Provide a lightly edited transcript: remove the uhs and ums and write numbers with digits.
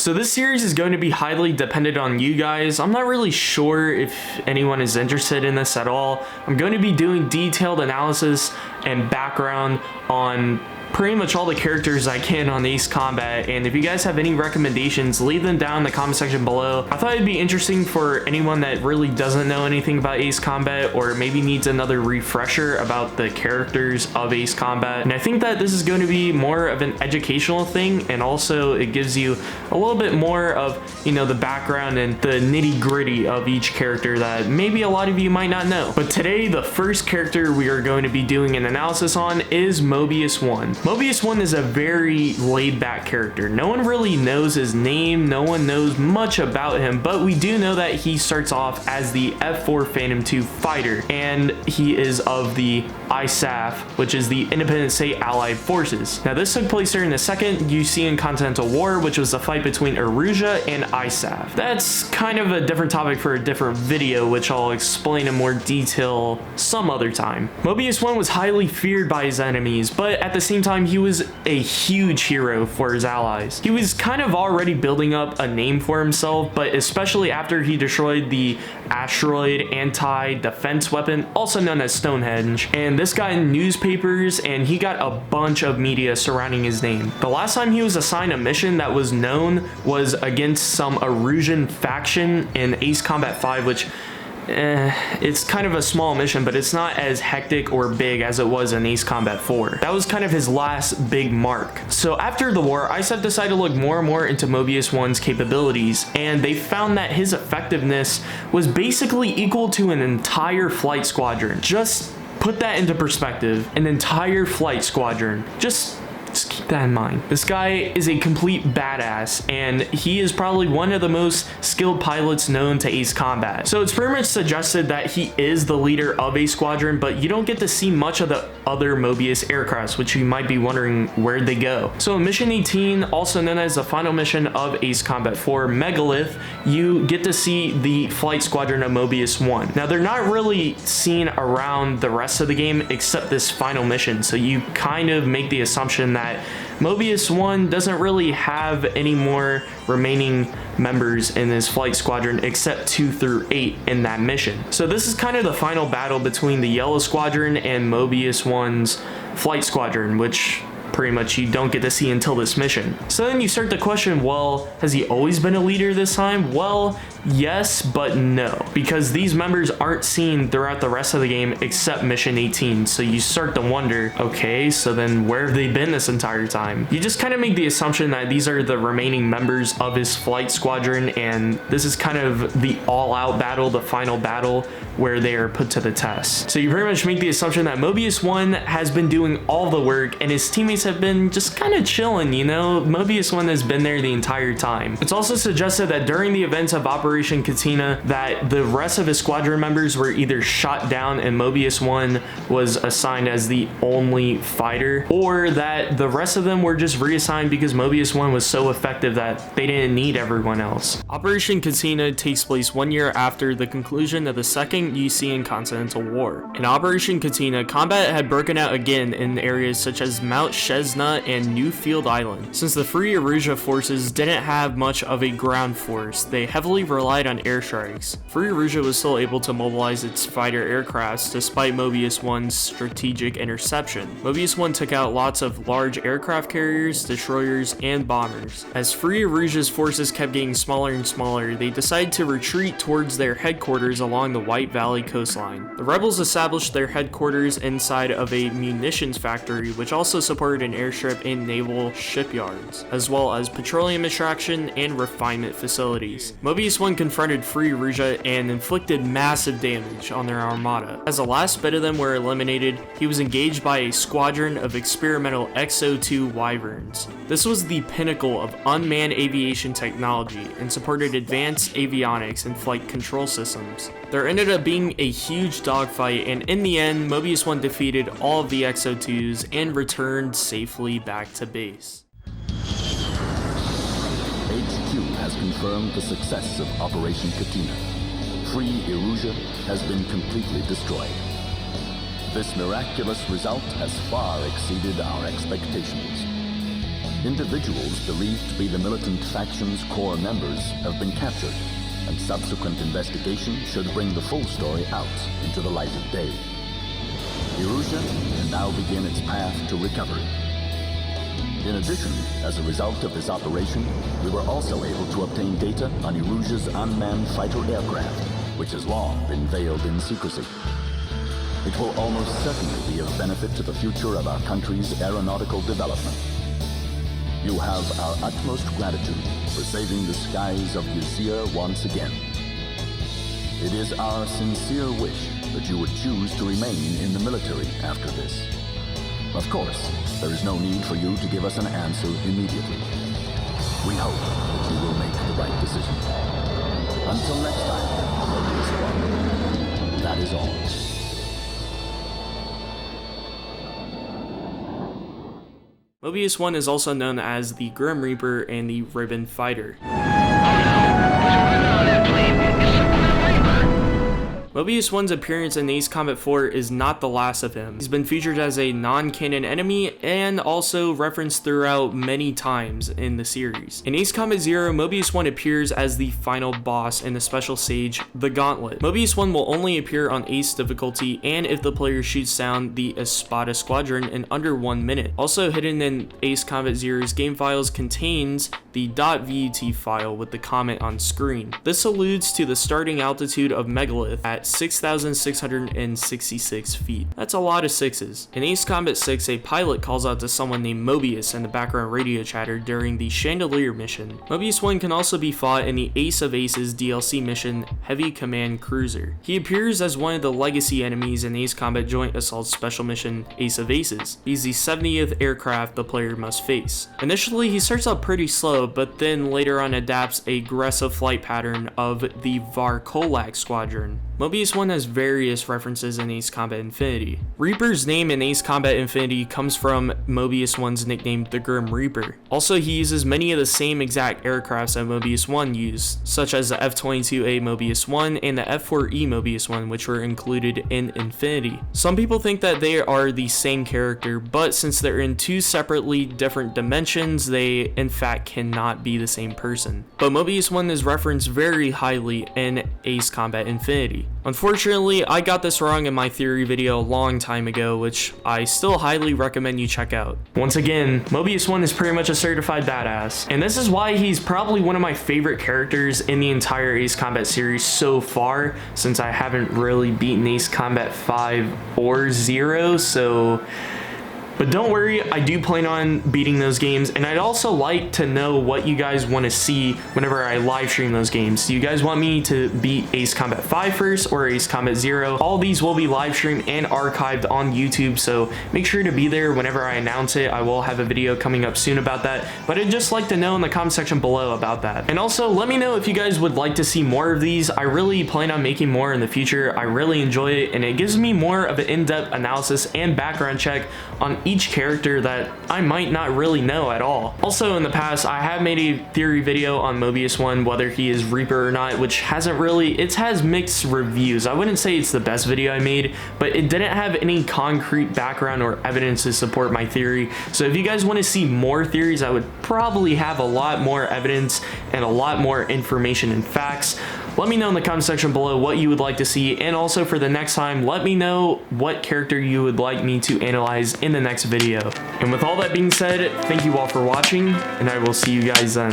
So this series is going to be highly dependent on you guys. I'm not really sure if anyone is interested in this at all. I'm going to be doing detailed analysis and background on pretty much all the characters I can on Ace Combat, and if you guys have any recommendations, leave them down in the comment section below. I thought it'd be interesting for anyone that really doesn't know anything about Ace Combat, or maybe needs another refresher about the characters of Ace Combat. And I think that this is going to be more of an educational thing, and also it gives you a little bit more of, you know, the background and the nitty-gritty of each character that maybe a lot of you might not know. But today, the first character we are going to be doing an analysis on is Mobius One. Mobius One is a very laid-back character. No one really knows his name, no one knows much about him, but we do know that he starts off as the F4 Phantom II fighter, and he is of the ISAF, which is the Independent State Allied Forces. Now this took place during the second UC Continental War, which was the fight between Erusia and ISAF. That's kind of a different topic for a different video, which I'll explain in more detail some other time. Mobius One was highly feared by his enemies, but at the same time he was a huge hero for his allies. He was kind of already building up a name for himself, but especially after he destroyed the asteroid anti-defense weapon, also known as Stonehenge, and this got in newspapers and he got a bunch of media surrounding his name. The last time he was assigned a mission that was known was against some Erusian faction in Ace Combat 5, which it's kind of a small mission, but it's not as hectic or big as it was in Ace Combat 4. That was kind of his last big mark. So after the war, ISAF decided to look more and more into Mobius One's capabilities, and they found that his effectiveness was basically equal to an entire flight squadron. Just put that into perspective, an entire flight squadron. Just keep that in mind. This guy is a complete badass, and he is probably one of the most skilled pilots known to Ace Combat. So it's pretty much suggested that he is the leader of a squadron, but you don't get to see much of the other Mobius aircrafts, which you might be wondering where'd they go. So in Mission 18, also known as the final mission of Ace Combat 4, Megalith, you get to see the flight squadron of Mobius One. Now they're not really seen around the rest of the game except this final mission, so you kind of make the assumption that Mobius One doesn't really have any more remaining members in his flight squadron except 2 through 8 in that mission. So this is kind of the final battle between the Yellow Squadron and Mobius One's flight squadron, which pretty much you don't get to see until this mission. So then you start to question, well, has he always been a leader this time? Well, yes, but no, because these members aren't seen throughout the rest of the game except Mission 18. So you start to wonder, okay, so then where have they been this entire time? You just kind of make the assumption that these are the remaining members of his flight squadron, and this is kind of the all-out battle, the final battle where they are put to the test. So you pretty much make the assumption that Mobius One has been doing all the work and his teammates have been just kind of chilling, you know? Mobius One has been there the entire time. It's also suggested that during the events of Operation Katina, that the rest of his squadron members were either shot down and Mobius One was assigned as the only fighter, or that the rest of them were just reassigned because Mobius One was so effective that they didn't need everyone else. Operation Katina takes place 1 year after the conclusion of the Second UC Continental War. In Operation Katina, combat had broken out again in areas such as Mount Chestnut and Newfield Island. Since the Free Erusia forces didn't have much of a ground force, they heavily relied on airstrikes. Free Erusia was still able to mobilize its fighter aircrafts despite Mobius One's strategic interception. Mobius One took out lots of large aircraft carriers, destroyers, and bombers. As Free Erusia's forces kept getting smaller and smaller, they decided to retreat towards their headquarters along the White Valley coastline. The rebels established their headquarters inside of a munitions factory, which also supported an airstrip and naval shipyards, as well as petroleum extraction and refinement facilities. Mobius One confronted Free Erusia and inflicted massive damage on their armada. As the last bit of them were eliminated, he was engaged by a squadron of experimental XO-2 Wyverns. This was the pinnacle of unmanned aviation technology and supported advanced avionics and flight control systems. There ended up being a huge dogfight, and in the end, Mobius One defeated all of the XO-2s and returned safely back to base. HQ has confirmed the success of Operation Katina. Free Erusia has been completely destroyed. This miraculous result has far exceeded our expectations. Individuals believed to be the militant faction's core members have been captured, and subsequent investigation should bring the full story out into the light of day. Erusia can now begin its path to recovery. In addition, as a result of this operation, we were also able to obtain data on Erusia's unmanned fighter aircraft, which has long been veiled in secrecy. It will almost certainly be of benefit to the future of our country's aeronautical development. You have our utmost gratitude for saving the skies of Ysir once again. It is our sincere wish that you would choose to remain in the military after this. Of course, there is no need for you to give us an answer immediately. We hope that you will make the right decision. Until next time, Mobius One, that is all. Mobius One is also known as the Grim Reaper and the Ribbon Fighter. Mobius One's appearance in Ace Combat 4 is not the last of him. He's been featured as a non-canon enemy and also referenced throughout many times in the series. In Ace Combat 0, Mobius One appears as the final boss in the special stage, the Gauntlet. Mobius One will only appear on Ace difficulty and if the player shoots down the Espada Squadron in under 1 minute. Also hidden in Ace Combat 0's game files contains the .vut file with the comment on screen. This alludes to the starting altitude of Megalith at 6,666 feet. That's a lot of sixes. In Ace Combat 6, a pilot calls out to someone named Mobius in the background radio chatter during the Chandelier mission. Mobius One can also be fought in the Ace of Aces DLC mission, Heavy Command Cruiser. He appears as one of the legacy enemies in Ace Combat Joint Assault Special Mission, Ace of Aces. He's the 70th aircraft the player must face. Initially, he starts out pretty slow, but then later on adapts a aggressive flight pattern of the Varkolak Squadron. Mobius One has various references in Ace Combat Infinity. Reaper's name in Ace Combat Infinity comes from Mobius One's nickname, the Grim Reaper. Also, he uses many of the same exact aircrafts that Mobius One used, such as the F-22A Mobius One and the F-4E Mobius One, which were included in Infinity. Some people think that they are the same character, but since they're in two separately different dimensions, they in fact cannot be the same person. But Mobius One is referenced very highly in Ace Combat Infinity. Unfortunately, I got this wrong in my theory video a long time ago, which I still highly recommend you check out. Once again, Mobius One is pretty much a certified badass, and this is why he's probably one of my favorite characters in the entire Ace Combat series so far, since I haven't really beaten Ace Combat 5 or 0, so... But don't worry, I do plan on beating those games, and I'd also like to know what you guys want to see whenever I live stream those games. Do you guys want me to beat Ace Combat 5 first or Ace Combat 0? All these will be live streamed and archived on YouTube, so make sure to be there whenever I announce it. I will have a video coming up soon about that, but I'd just like to know in the comment section below about that. And also, let me know if you guys would like to see more of these. I really plan on making more in the future. I really enjoy it, and it gives me more of an in-depth analysis and background check on each character that I might not really know at all. Also, in the past, I have made a theory video on Mobius One, whether he is Reaper or not, which it has mixed reviews. I wouldn't say it's the best video I made, but it didn't have any concrete background or evidence to support my theory. So if you guys want to see more theories, I would probably have a lot more evidence and a lot more information and facts. Let me know in the comment section below what you would like to see, and also for the next time, let me know what character you would like me to analyze in the next video. And with all that being said, thank you all for watching, and I will see you guys then.